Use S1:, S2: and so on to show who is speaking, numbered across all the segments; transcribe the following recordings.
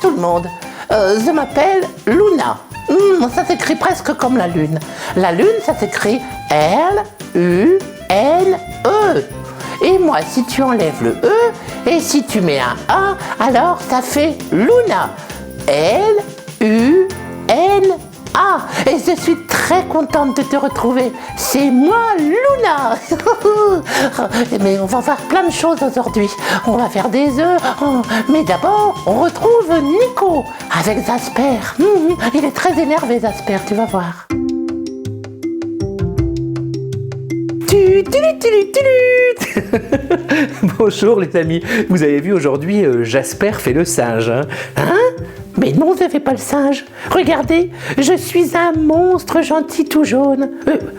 S1: tout le monde. Je m'appelle Luna. Ça s'écrit presque comme la lune. La lune, ça s'écrit L-U-N-E. Et moi, si tu enlèves le E et si tu mets un A, alors ça fait Luna. L-U-N-A. Et je suis très contente de te retrouver. C'est moi, Luna. Mais on va faire plein de choses aujourd'hui. On va faire des œufs. Mais d'abord, on retrouve Nico avec Jasper. Il est très énervé, Jasper, tu vas voir.
S2: Bonjour les amis, vous avez vu aujourd'hui Jasper fait le singe, hein?
S1: Mais non, je ne fais pas le singe. Regardez, je suis un monstre gentil tout jaune.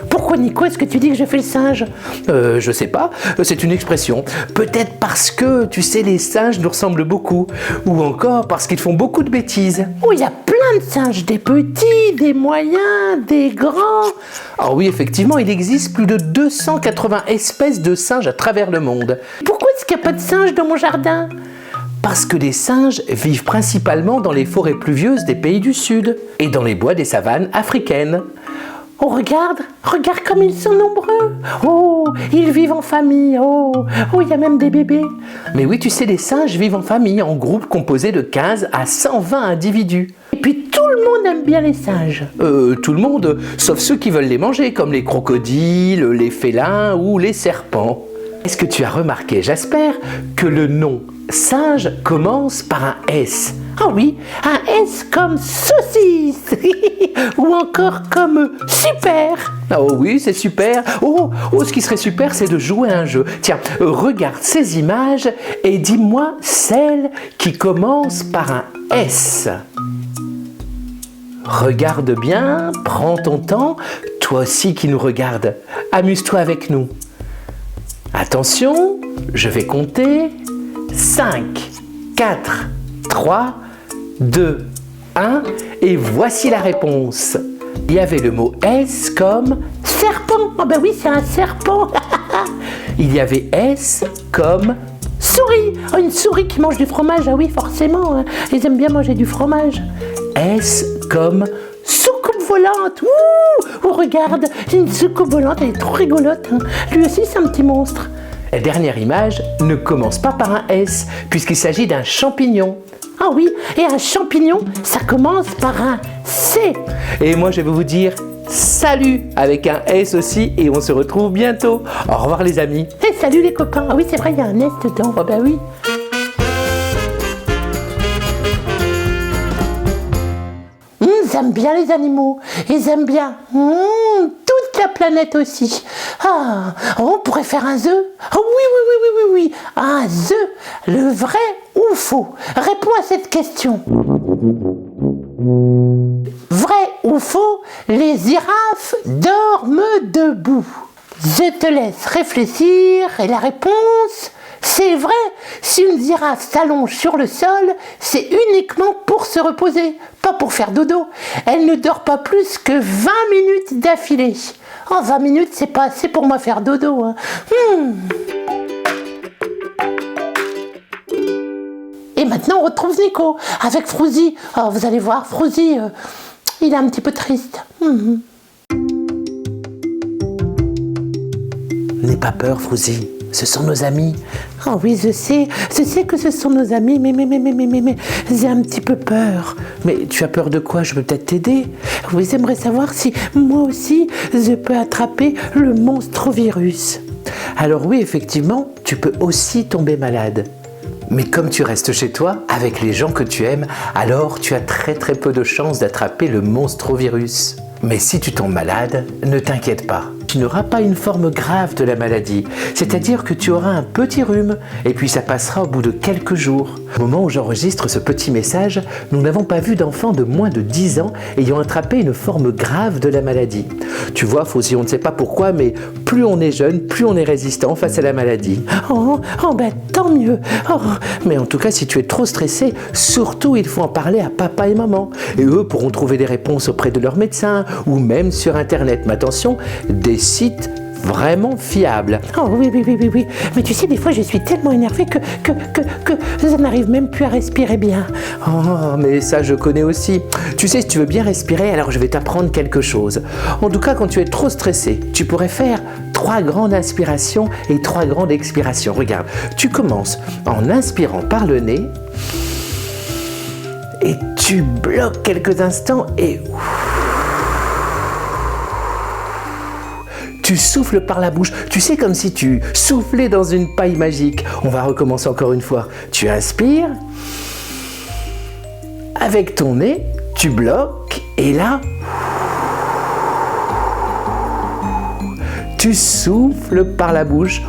S1: Pourquoi Nico, est-ce que tu dis que je fais le singe?
S2: Je sais pas, c'est une expression. Peut-être parce que, tu sais, les singes nous ressemblent beaucoup. Ou encore parce qu'ils font beaucoup de bêtises.
S1: Oh, il y a plein de singes, des petits, des moyens, des grands.
S2: Alors oui, effectivement, il existe plus de 280 espèces de singes à travers le monde.
S1: Pourquoi est-ce qu'il n'y a pas de singes dans mon jardin?
S2: Parce que les singes vivent principalement dans les forêts pluvieuses des pays du Sud et dans les bois des savanes africaines.
S1: Oh, regarde comme ils sont nombreux. Oh, ils vivent en famille. Oh, il y a même des bébés.
S2: Mais oui, tu sais, les singes vivent en famille, en groupe composé de 15 à 120 individus.
S1: Et puis tout le monde aime bien les singes.
S2: Tout le monde, sauf ceux qui veulent les manger, comme les crocodiles, les félins ou les serpents. Est-ce que tu as remarqué, Jasper, que le nom singe commence par un S?
S1: Ah oui, un S comme saucisse. Ou encore comme super.
S2: Oh oui, c'est super. Oh, ce qui serait super, c'est de jouer à un jeu. Tiens, regarde ces images et dis-moi celle qui commence par un S. Regarde bien, prends ton temps, toi aussi qui nous regardes. Amuse-toi avec nous. Attention, je vais compter. 5, 4, 3, 2, 1 et voici la réponse. Il y avait le mot S comme
S1: serpent. Ah ben oui, c'est un serpent.
S2: Il y avait S comme
S1: souris. Oh, une souris qui mange du fromage. Ah oui, forcément. Hein. Ils aiment bien manger du fromage.
S2: S comme
S1: soucoupe volante. Ouh, regarde, une soucoupe volante, elle est trop rigolote. Hein. Lui aussi, c'est un petit monstre.
S2: La dernière image ne commence pas par un S, puisqu'il s'agit d'un champignon.
S1: Ah oui, et un champignon, ça commence par un C.
S2: Et moi, je vais vous dire salut avec un S aussi, et on se retrouve bientôt. Au revoir les amis.
S1: Et salut les copains. Ah oui, c'est vrai, il y a un S dedans. Ah ben oui. Ils aiment bien les animaux. Ils aiment bien toute la planète aussi. Ah, on pourrait faire un œuf. Oh oui. Un œuf, le vrai ou faux? Réponds à cette question. Vrai ou faux, les girafes dorment debout? Je te laisse réfléchir et la réponse, c'est vrai. Si une girafe s'allonge sur le sol, c'est uniquement pour se reposer, pas pour faire dodo. Elle ne dort pas plus que 20 minutes d'affilée. Oh, 20 minutes, c'est pas assez pour moi faire dodo. Hein. Et maintenant, on retrouve Nico avec Frozy. Oh, vous allez voir, Frozy, il est un petit peu triste.
S2: N'aie pas peur, Frozy. Ce sont nos amis.
S1: Oh oui, je sais que ce sont nos amis, mais j'ai un petit peu peur.
S2: Mais tu as peur de quoi? Je peux peut-être t'aider.
S1: Oui, j'aimerais savoir si moi aussi je peux attraper le monstrovirus.
S2: Alors oui, effectivement, tu peux aussi tomber malade. Mais comme tu restes chez toi, avec les gens que tu aimes, alors tu as très peu de chances d'attraper le monstrovirus. Mais si tu tombes malade, ne t'inquiète pas. Tu n'auras pas une forme grave de la maladie, c'est-à-dire que tu auras un petit rhume et puis ça passera au bout de quelques jours. Au moment où j'enregistre ce petit message, nous n'avons pas vu d'enfants de moins de 10 ans ayant attrapé une forme grave de la maladie. Tu vois, Fauzi, on ne sait pas pourquoi, mais plus on est jeune, plus on est résistant face à la maladie.
S1: Oh ben tant mieux. Oh.
S2: Mais en tout cas, si tu es trop stressé, surtout il faut en parler à papa et maman. Et eux pourront trouver des réponses auprès de leur médecin ou même sur Internet. Mais attention, des sites vraiment fiable.
S1: Oh oui, oui, oui, oui, oui. Mais tu sais, des fois, je suis tellement énervée que je n'arrive même plus à respirer bien.
S2: Oh, mais ça, je connais aussi. Tu sais, si tu veux bien respirer, alors je vais t'apprendre quelque chose. En tout cas, quand tu es trop stressé, tu pourrais faire 3 grandes inspirations et 3 grandes expirations. Regarde, tu commences en inspirant par le nez et tu bloques quelques instants et tu souffles par la bouche. Tu sais, comme si tu soufflais dans une paille magique. On va recommencer encore une fois. Tu inspires. Avec ton nez, tu bloques. Et là, tu souffles par la bouche.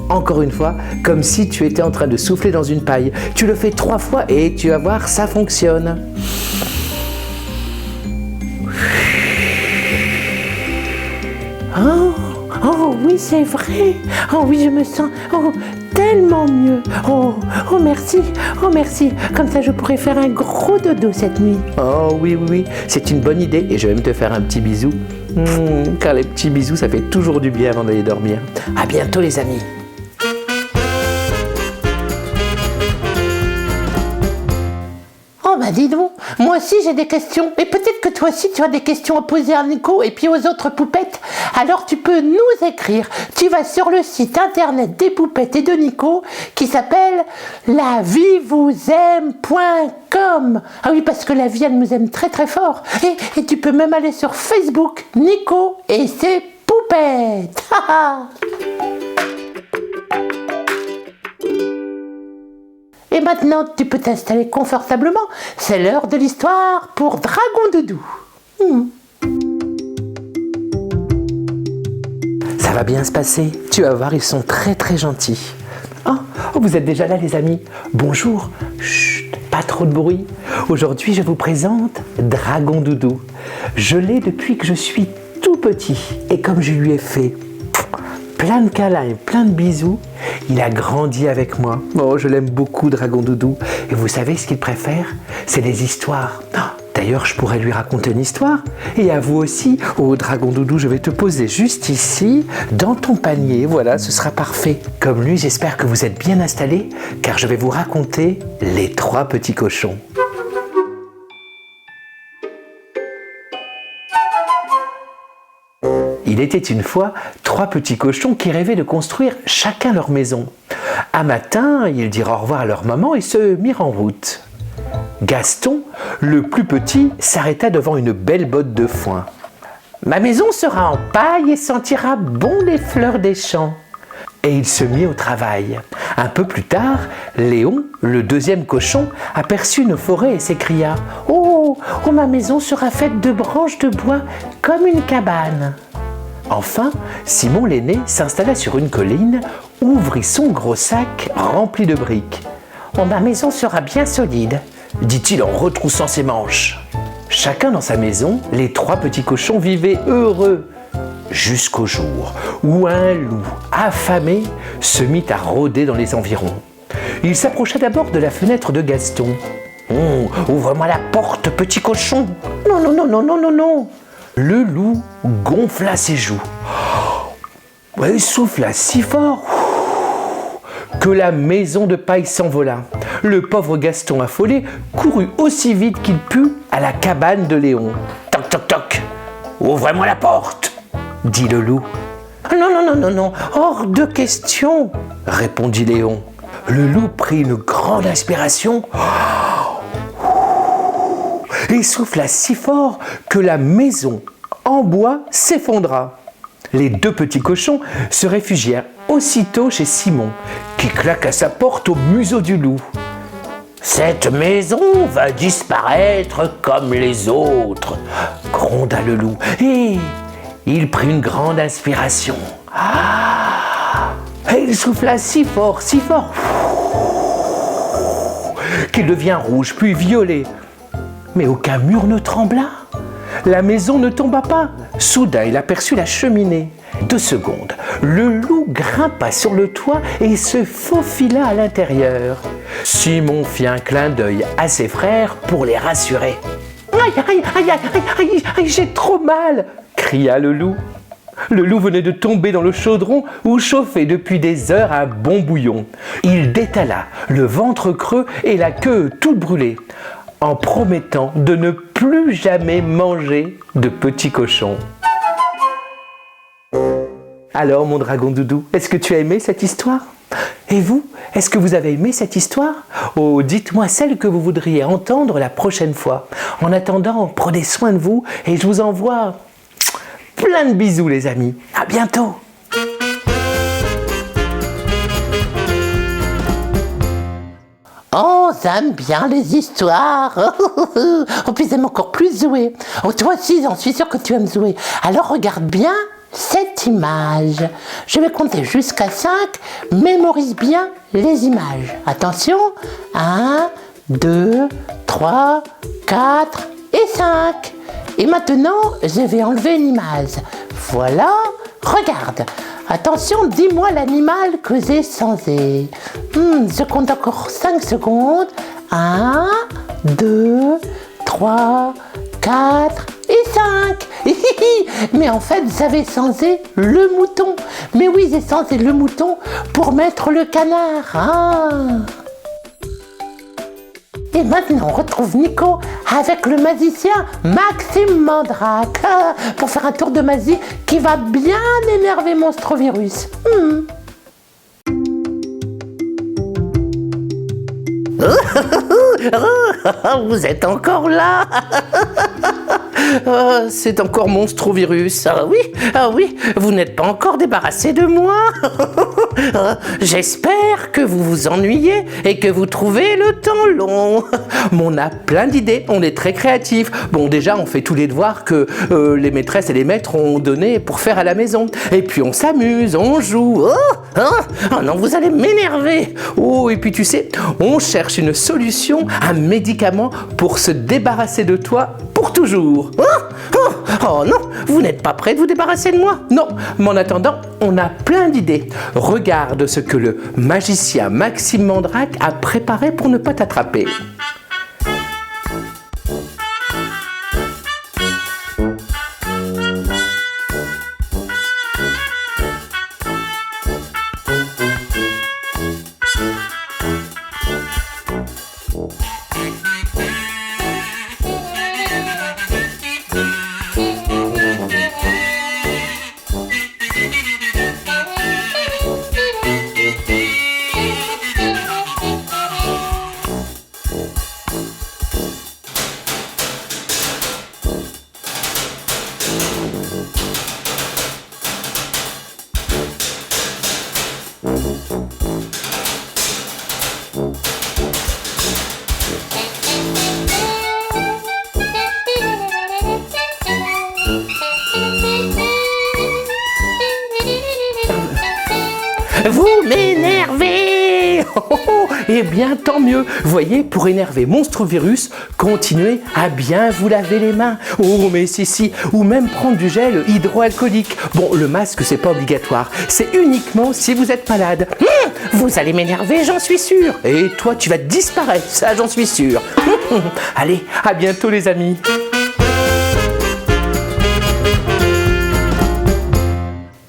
S2: Encore une fois, comme si tu étais en train de souffler dans une paille. Tu le fais 3 fois et tu vas voir, ça fonctionne.
S1: Oh oui, c'est vrai. Oh oui, je me sens tellement mieux. Oh merci. Oh merci. Comme ça, je pourrais faire un gros dodo cette nuit.
S2: Oh oui, oui, oui, c'est une bonne idée et je vais même te faire un petit bisou. Car les petits bisous, ça fait toujours du bien avant d'aller dormir. À bientôt les amis.
S1: Oh bah dis donc, moi aussi j'ai des questions. Et peut-être que toi aussi tu as des questions à poser à Nico et puis aux autres poupettes. Alors tu peux nous écrire. Tu vas sur le site internet des poupettes et de Nico qui s'appelle lavievousAime.com. Ah oui, parce que la vie elle nous aime très très fort. Et tu peux même aller sur Facebook, Nico et ses poupettes. Et maintenant, tu peux t'installer confortablement. C'est l'heure de l'histoire pour Dragon Doudou.
S2: Ça va bien se passer. Tu vas voir, ils sont très très gentils. Oh, vous êtes déjà là les amis. Bonjour. Chut, pas trop de bruit. Aujourd'hui, je vous présente Dragon Doudou. Je l'ai depuis que je suis tout petit. Et comme je lui ai fait plein de câlins et plein de bisous, il a grandi avec moi. Oh, je l'aime beaucoup, Dragon Doudou. Et vous savez ce qu'il préfère? C'est les histoires. D'ailleurs, je pourrais lui raconter une histoire. Et à vous aussi. Oh, Dragon Doudou, je vais te poser juste ici, dans ton panier. Voilà, ce sera parfait. Comme lui, j'espère que vous êtes bien installés, car je vais vous raconter les 3 petits cochons. Il était une fois 3 petits cochons qui rêvaient de construire chacun leur maison. Un matin, ils dirent au revoir à leur maman et se mirent en route. Gaston, le plus petit, s'arrêta devant une belle botte de foin. « Ma maison sera en paille et sentira bon les fleurs des champs. » Et il se mit au travail. Un peu plus tard, Léon, le 2e cochon, aperçut une forêt et s'écria « Oh, ma maison sera faite de branches de bois comme une cabane. » Enfin, Simon l'aîné s'installa sur une colline, ouvrit son gros sac rempli de briques. « Oh, ma maison sera bien solide, » dit-il en retroussant ses manches. Chacun dans sa maison, les 3 petits cochons vivaient heureux, jusqu'au jour où un loup affamé se mit à rôder dans les environs. Il s'approcha d'abord de la fenêtre de Gaston. « Oh, ouvre-moi la porte, petit cochon !»« Non, non, non, non, non, non, non !» Le loup gonfla ses joues. Il souffla si fort que la maison de paille s'envola. Le pauvre Gaston affolé courut aussi vite qu'il put à la cabane de Léon. « Toc, toc, toc, ouvrez-moi la porte !» dit le loup. « Non, non, non, non, non, hors de question !» répondit Léon. Le loup prit une grande inspiration et souffla si fort que la maison en bois s'effondra. Les 2 petits cochons se réfugièrent aussitôt chez Simon, qui claqua sa porte au museau du loup. « Cette maison va disparaître comme les autres !» gronda le loup, et il prit une grande inspiration. Et il souffla si fort, qu'il devint rouge, puis violet. Mais aucun mur ne trembla. La maison ne tomba pas. Soudain, il aperçut la cheminée. 2 secondes, le loup grimpa sur le toit et se faufila à l'intérieur. Simon fit un clin d'œil à ses frères pour les rassurer. « Aïe, aïe, aïe, aïe, aïe, aïe, aïe, j'ai trop mal !» cria le loup. Le loup venait de tomber dans le chaudron où chauffait depuis des heures un bon bouillon. Il détala, le ventre creux et la queue toute brûlée, en promettant de ne plus jamais manger de petits cochons. Alors mon dragon doudou, est-ce que tu as aimé cette histoire ? Et vous, est-ce que vous avez aimé cette histoire ? Oh, dites-moi celle que vous voudriez entendre la prochaine fois. En attendant, prenez soin de vous et je vous envoie plein de bisous les amis. À bientôt.
S1: Oh, j'aime bien les histoires. Oh, puis j'aime encore plus Zoé. Oh, toi aussi, j'en suis sûre que tu aimes Zoé. Alors regarde bien cette image. Je vais compter jusqu'à 5. Mémorise bien les images. Attention. 1, 2, 3, 4 et 5. Et maintenant, je vais enlever une image. Voilà. Regarde. Attention, dis-moi l'animal que j'ai changé. Je compte encore 5 secondes. 1, 2, 3, 4 et 5. Mais en fait, j'avais changé le mouton. Mais oui, j'ai changé le mouton pour mettre le canard. Et maintenant, on retrouve Nico avec le magicien Maxime Mandrake pour faire un tour de magie qui va bien énerver Monstrovirus. Vous êtes encore là?
S2: C'est encore Monstrovirus.
S1: Ah oui, vous n'êtes pas encore débarrassé de moi. J'espère que vous vous ennuyez et que vous trouvez le temps long.
S2: Mais on a plein d'idées, on est très créatifs. Bon, déjà, on fait tous les devoirs que les maîtresses et les maîtres ont donnés pour faire à la maison. Et puis on s'amuse, on joue.
S1: Oh non, vous allez m'énerver.
S2: Oh, et puis tu sais, on cherche une solution, un médicament pour se débarrasser de toi pour toujours.
S1: Oh non, vous n'êtes pas prêt de vous débarrasser de moi?
S2: Non, mais en attendant, on a plein d'idées. Regarde ce que le magicien Maxime Mandrake a préparé pour ne pas t'attraper.
S1: Vous m'énervez.
S2: Eh bien, tant mieux. Voyez, pour énerver Monstrovirus, continuez à bien vous laver les mains. Oh, mais si, ou même prendre du gel hydroalcoolique. Bon, le masque, c'est pas obligatoire. C'est uniquement si vous êtes malade.
S1: Vous allez m'énerver, j'en suis sûre.
S2: Et toi, tu vas disparaître, ça, j'en suis sûre. Allez, à bientôt, les amis.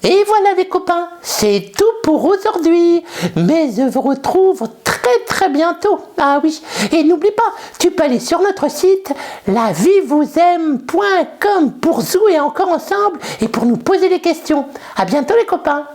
S1: Et voilà les copains, c'est tout pour aujourd'hui. Mais je vous retrouve très bientôt. Ah oui, et n'oublie pas, tu peux aller sur notre site lavievousAime.com pour jouer encore ensemble et pour nous poser des questions. À bientôt les copains.